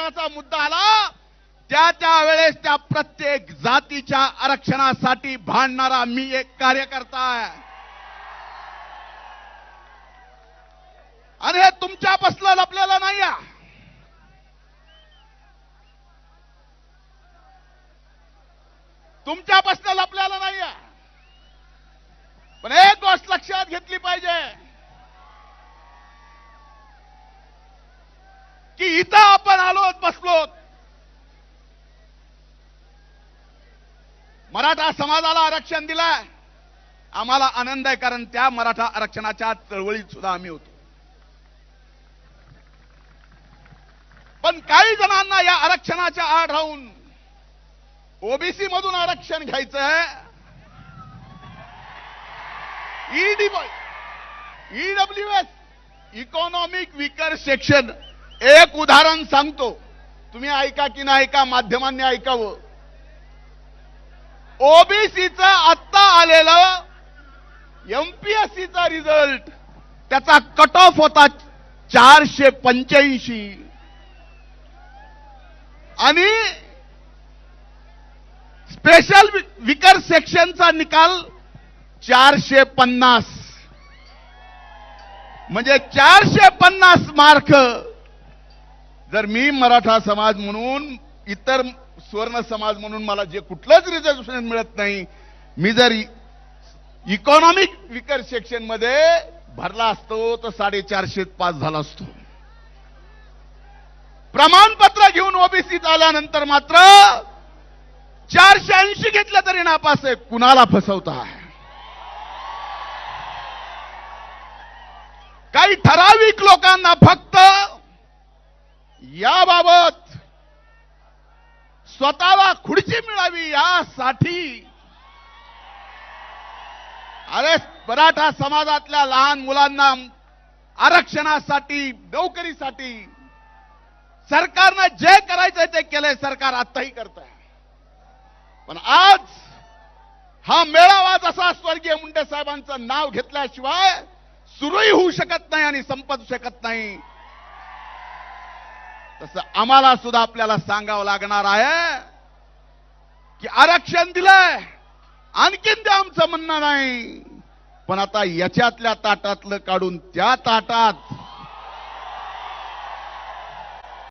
आरक्षणाचा मुद्दा आला त्या वेळेस त्या प्रत्येक जातीच्या आरक्षणासाठी भांडणारा मी एक कार्यकर्ता आहे. आणि हे तुमच्यापासलं लपलेलं नाही आहे. तुमच्यापासून लपलेलं नाही आहे. पण एक गोष्ट लक्षात घेतली पाहिजे की इथं आपण आलोत बसलोत. मराठा समाजाला आरक्षण दिलंय, आम्हाला आनंद आहे, कारण त्या मराठा आरक्षणाच्या चळवळीत सुद्धा आम्ही होतो. पण काही जणांना या आरक्षणाच्या आड राहून ओबीसी मधून आरक्षण घ्यायचं आहे. EWS economic weaker section. एक उदाहरण सांगतो, तुम्ही ऐका की नाही ऐका, माध्यमांनी ऐकावं. ओबीसीचा आत्ता आलेला एमपीएससीचा रिझल्ट, त्याचा कट ऑफ होता 485 आणि स्पेशल विकर सेक्शनचा निकाल 450. म्हणजे 450 मार्क जर मी मराठा समाज म्हणून, इतर स्वर्ण समाज म्हणून मला जे कुठलंच रिझर्वेशन मिळत नाही, मी जर इकॉनॉमिक विकर सेक्शन मध्ये भरला असतो तर 450 पास झाला असतो. प्रमाणपत्र घेऊन ओबीसीत आल्यानंतर मात्र 480 घेतलं तरी नापास आहे. कुणाला फसवताय? काही ठराविक लोकांना फक्त याबाबत स्वतःला खुर्ची मिळावी यासाठी, अरे मराठा समाजातल्या लहान मुलांना आरक्षणासाठी, नोकरीसाठी सरकारनं जे करायचंय ते केलंय. सरकार आताही करत आहे. पण आज हा मेळावा जसा स्वर्गीय मुंडे साहेबांचं नाव घेतल्याशिवाय सुरूही होऊ शकत नाही आणि संपत शकत नाही, तसं आम्हाला सुद्धा आपल्याला सांगावं लागणार आहे की आरक्षण दिलंय, आणखीन ते आमचं म्हणणं नाही. पण आता याच्यातल्या ताटातलं काढून त्या ताटात